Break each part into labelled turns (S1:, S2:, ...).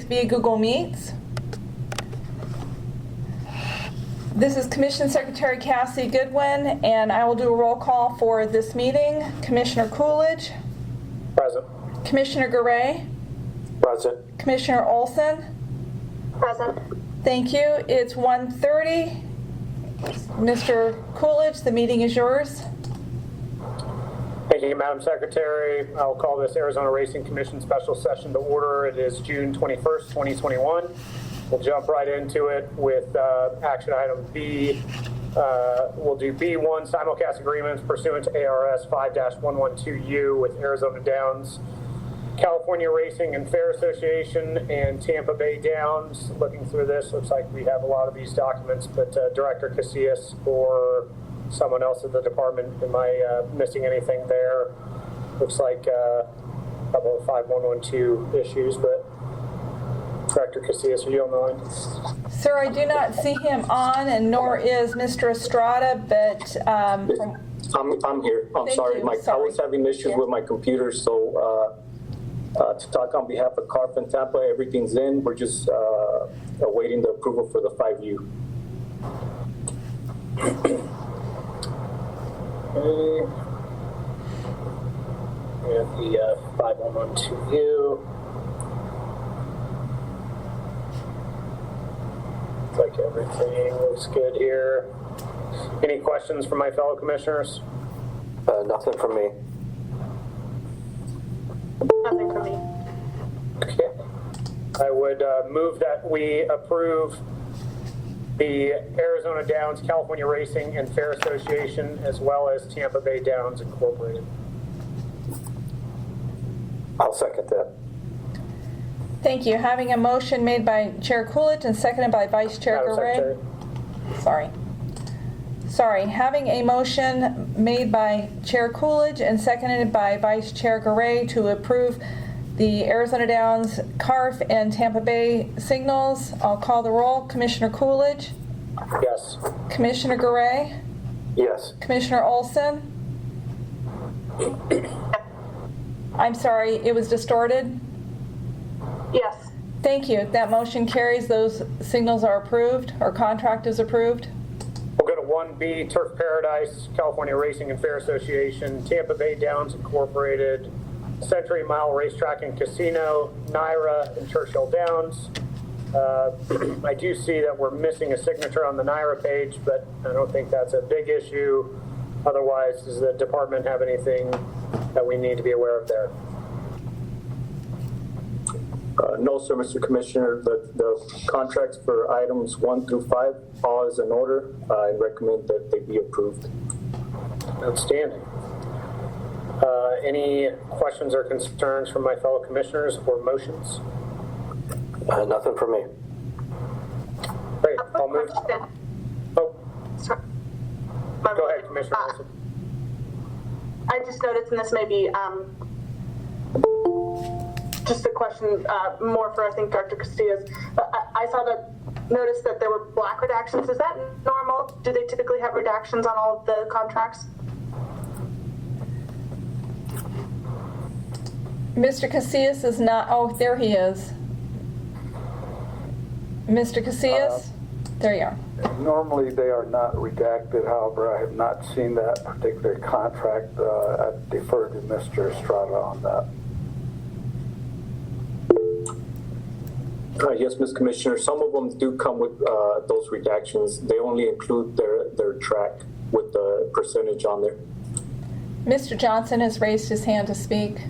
S1: via Google Meets. This is Commission Secretary Cassie Goodwin, and I will do a roll call for this meeting. Commissioner Coolidge.
S2: Present.
S1: Commissioner Garay.
S2: Present.
S1: Commissioner Olson.
S3: Present.
S1: Thank you. It's 1:30. Mr. Coolidge, the meeting is yours.
S2: Thank you, Madam Secretary. I'll call this Arizona Racing Commission special session to order. It is June 21st, 2021. We'll jump right into it with action item B. We'll do B1, simulcast agreements pursuant to ARS 5-112U with Arizona Downs, California Racing and Fair Association, and Tampa Bay Downs. Looking through this, looks like we have a lot of these documents, but Director Casillas or someone else at the department, am I missing anything there? Looks like a couple of 5112 issues, but Director Casillas, are you on the line?
S1: Sir, I do not see him on, and nor is Mr. Estrada, but
S4: I'm here. I'm
S1: Thank
S4: sorry.
S1: you.
S4: I was having issues with my computer, so to talk on behalf of CARF and Tampa, everything's in. We're just awaiting the approval for the 5U.
S2: Okay. We have the 5112U. Looks like everything looks good here. Any questions from my fellow commissioners?
S4: Nothing from me.
S3: Nothing for me.
S2: Okay. I would move that we approve the Arizona Downs, California Racing and Fair Association, as well as Tampa Bay Downs Incorporated.
S4: I'll second that.
S1: thank you. Having a motion made by Chair Coolidge and seconded by Vice Chair
S2: Madam
S1: Garay.
S2: Secretary.
S1: Sorry. Having a motion made by Chair Coolidge and seconded by Vice Chair Garay to approve the Arizona Downs, CARF, and Tampa Bay signals. I'll call the roll. Commissioner Coolidge.
S2: Yes.
S1: Commissioner Garay.
S4: Yes.
S1: Commissioner Olson. I'm sorry, it was distorted.
S3: Yes.
S1: Thank you. That motion carries. Those signals are approved. Our contract is approved.
S2: We'll go to 1B, Turf Paradise, California Racing and Fair Association, Tampa Bay Downs Incorporated, Century Mile Racetrack and Casino, NYRA, and Churchill Downs. I do see that we're missing a signature on the NYRA page, but I don't think that's a big issue. Otherwise, does the department have anything that we need to be aware of there?
S4: No, sir, Mr. Commissioner. The contracts for items 1 through 5, all is in order. I recommend that they be approved.
S2: Outstanding. Any questions or concerns from my fellow commissioners or motions?
S4: Nothing from me.
S2: Great, I'll move. Oh,
S3: Sorry.
S2: go ahead, Commissioner Wilson.
S3: I just noticed, and this may be just a question more for, I think, Dr. Casillas. I noticed that there were black redactions. Is that normal? Do they typically have redactions on all of the contracts?
S1: Mr. Casillas is not, oh, there he is. Mr. Casillas? There you are.
S5: Normally, they are not redacted. However, I have not seen that particular contract. I defer to Mr. Estrada on that.
S4: Yes, Ms. Commissioner. Some of them do come with those redactions. They only include their track with the percentage on there.
S1: Mr. Johnson has raised his hand to speak.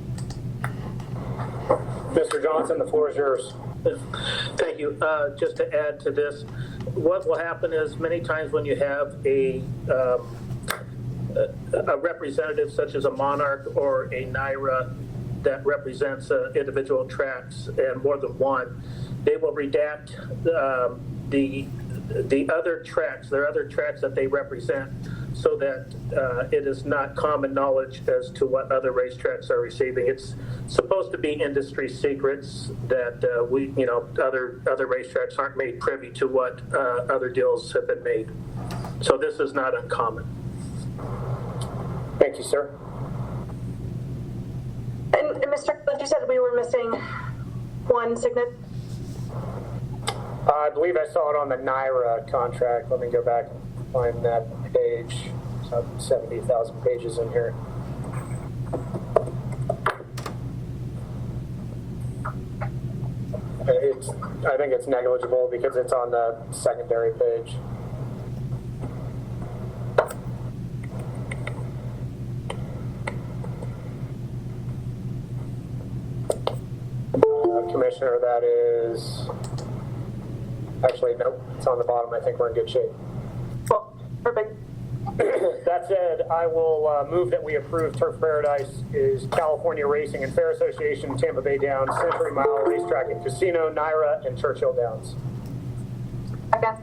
S2: Mr. Johnson, the floor is yours.
S6: Thank you. Just to add to this, what will happen is many times when you have a representative such as a Monarch or a NYRA that represents individual tracks and more than one, they will redact the other tracks, their other tracks that they represent, so that it is not common knowledge as to what other racetracks are receiving. It's supposed to be industry secrets that other racetracks aren't made privy to what other deals have been made. So this is not uncommon.
S2: Thank you, sir.
S3: And Mr. Cliff, you said we were missing one signature.
S2: I believe I saw it on the NYRA contract. Let me go back and find that page. It's up 70,000 pages in here. I think it's negligible because it's on the secondary page. Commissioner, that is, actually, nope, it's on the bottom. I think we're in good shape.
S3: Well, perfect.
S2: That said, I will move that we approve Turf Paradise is California Racing and Fair Association, Tampa Bay Downs, Century Mile Racetrack and Casino, NYRA, and Churchill Downs.
S3: Second.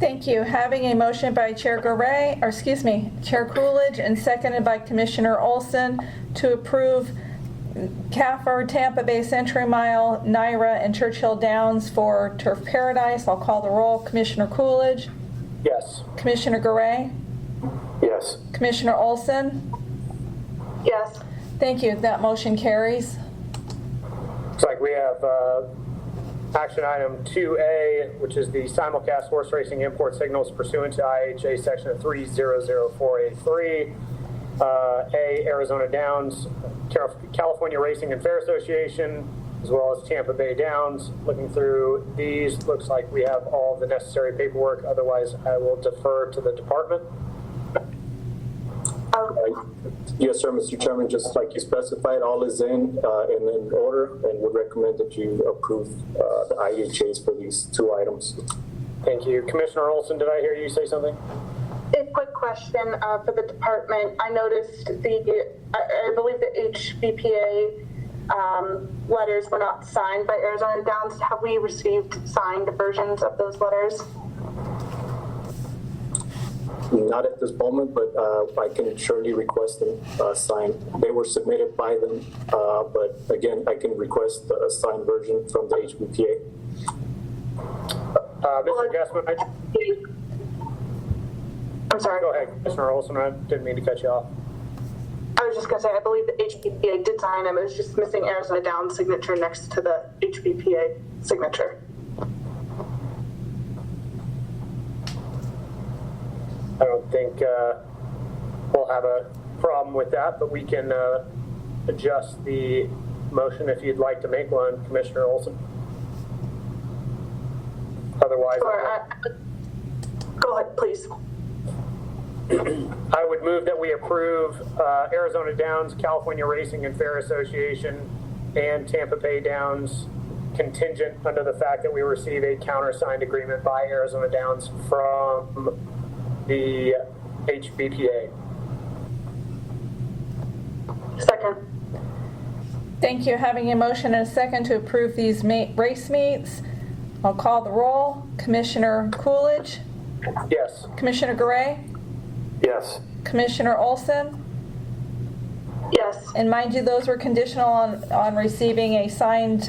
S1: Thank you. Having a motion by Chair Chair Coolidge, and seconded by Commissioner Olson to approve CAFR, Tampa Bay Century Mile, NYRA, and Churchill Downs for Turf Paradise. I'll call the roll. Commissioner Coolidge,
S2: Yes.
S1: Commissioner Garay,
S5: Yes.
S1: Commissioner Olson.
S3: Yes.
S1: Thank you. That motion carries.
S2: Looks like we have action item 2A, which is the simulcast horse racing import signals pursuant to IHA section 300483. A, Arizona Downs, California Racing and Fair Association, as well as Tampa Bay Downs. Looking through these, looks like we have all the necessary paperwork. Otherwise, I will defer to the department.
S4: Yes, sir, Mr. Chairman, just like you specified, all is in order, and would recommend that you approve the IHAs for these two items.
S2: Thank you. Commissioner Olson, did I hear you say something?
S3: A quick question for the department. I noticed I believe the HBPA letters were not signed by Arizona Downs. Have we received signed versions of those letters?
S4: Not at this moment, but I can surely request them signed. They were submitted by them, but again, I can request a signed version from the HBPA.
S2: Mr. Gassman,
S3: I'm sorry.
S2: go ahead, Commissioner Olson. I didn't mean to cut you off.
S3: I was just going to say, I believe the HBPA did sign them. It was just missing Arizona Downs' signature next to the HBPA signature.
S2: I don't think we'll have a problem with that, but we can adjust the motion if you'd like to make one, Commissioner Olson. Otherwise,
S3: Sure. Go ahead, please.
S2: I would move that we approve Arizona Downs, California Racing and Fair Association, and Tampa Bay Downs contingent under the fact that we receive a countersigned agreement by Arizona Downs from the HBPA.
S3: Second.
S1: Thank you. Having a motion and a second to approve these race meets, I'll call the roll. Commissioner Coolidge,
S2: Yes.
S1: Commissioner Garay,
S5: Yes.
S1: Commissioner Olson.
S3: Yes.
S1: And mind you, those were conditional on receiving a signed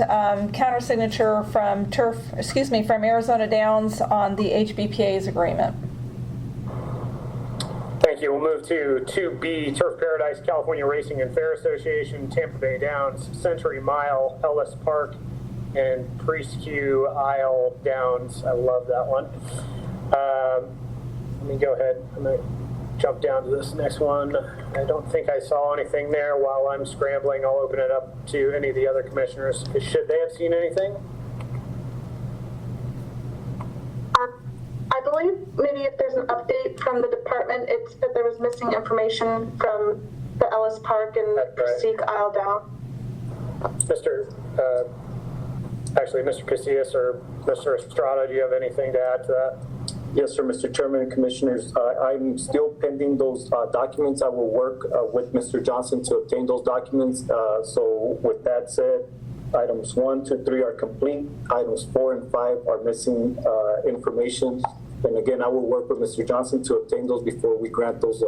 S1: countersignature from Arizona Downs on the HBPA's agreement.
S2: Thank you. We'll move to 2B, Turf Paradise, California Racing and Fair Association, Tampa Bay Downs, Century Mile, Ellis Park, and Presque Isle Downs. I love that one. Let me go ahead. I'm going to jump down to this next one. I don't think I saw anything there. While I'm scrambling, I'll open it up to any of the other commissioners. Should they have seen anything?
S3: I believe maybe if there's an update from the department, it's that there was missing information from the Ellis Park and
S2: That's right.
S3: Presque Isle Down.
S2: Mr. Casillas or Mr. Estrada, do you have anything to add to that?
S4: Yes, sir, Mr. Chairman and Commissioners. I'm still pending those documents. I will work with Mr. Johnson to obtain those documents. So with that said, items 1, 2, 3 are complete. Items 4 and 5 are missing information. And again, I will work with Mr. Johnson to obtain those before we grant those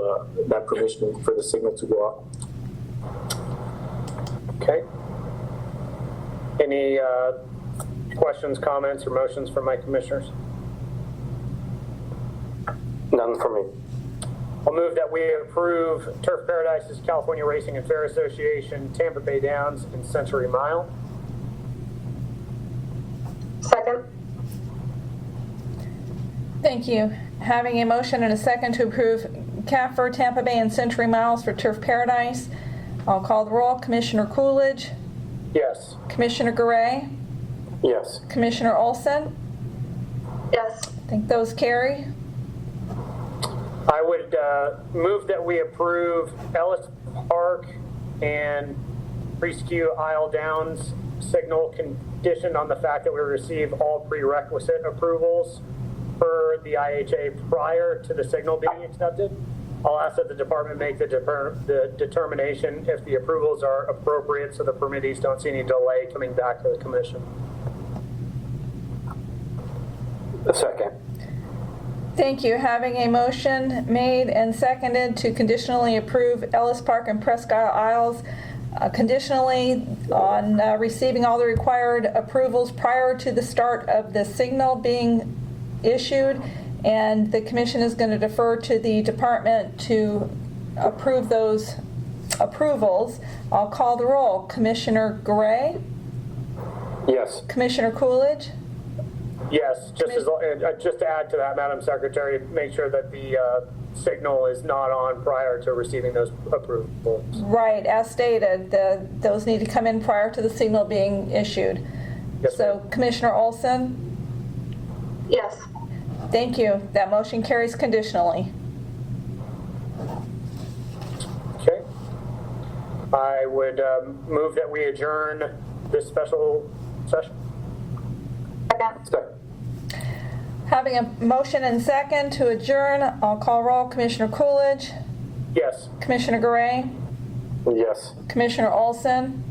S4: that permission for the signal to go out.
S2: Okay. Any questions, comments, or motions from my commissioners?
S5: None for me.
S2: I'll move that we approve Turf Paradise's California Racing and Fair Association, Tampa Bay Downs, and Century Mile.
S3: Second. Second.
S1: Thank you. Having a motion and a second to approve CAFR, Tampa Bay, and Century Miles for Turf Paradise. I'll call the roll. Commissioner Coolidge,
S2: Yes.
S1: Commissioner Garay,
S4: Yes.
S1: Commissioner Olson.
S3: Yes.
S1: I think those carry.
S2: I would move that we approve Ellis Park and Presque Isle Downs signal conditioned on the fact that we receive all prerequisite approvals for the IHA prior to the signal being accepted. I'll ask that the department make the determination if the approvals are appropriate so the permittees don't see any delay coming back to the commission.
S4: Second.
S1: Thank you. Having a motion made and seconded to conditionally approve Ellis Park and Presque Isles conditionally on receiving all the required approvals prior to the start of the signal being issued, and the commission is going to defer to the department to approve those approvals. I'll call the roll. Commissioner Garay,
S4: Yes.
S1: Commissioner Coolidge,
S2: Yes, just to add to that, Madam Secretary, make sure that the signal is not on prior to receiving those approvals.
S1: right, as stated, those need to come in prior to the signal being issued.
S2: Yes,
S1: So
S2: ma'am.
S1: Commissioner Olson,
S3: Yes.
S1: thank you. That motion carries conditionally.
S2: Okay. I would move that we adjourn this special session.
S3: Second.
S1: Having a motion and second to adjourn, I'll call roll. Commissioner Coolidge,
S2: Yes.
S1: Commissioner Garay,
S4: Yes.
S1: Commissioner Olson,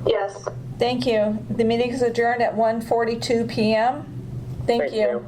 S3: Yes.
S1: thank you. The meeting is adjourned at 1:42 p.m. Thank
S2: Thank
S1: you.
S2: you.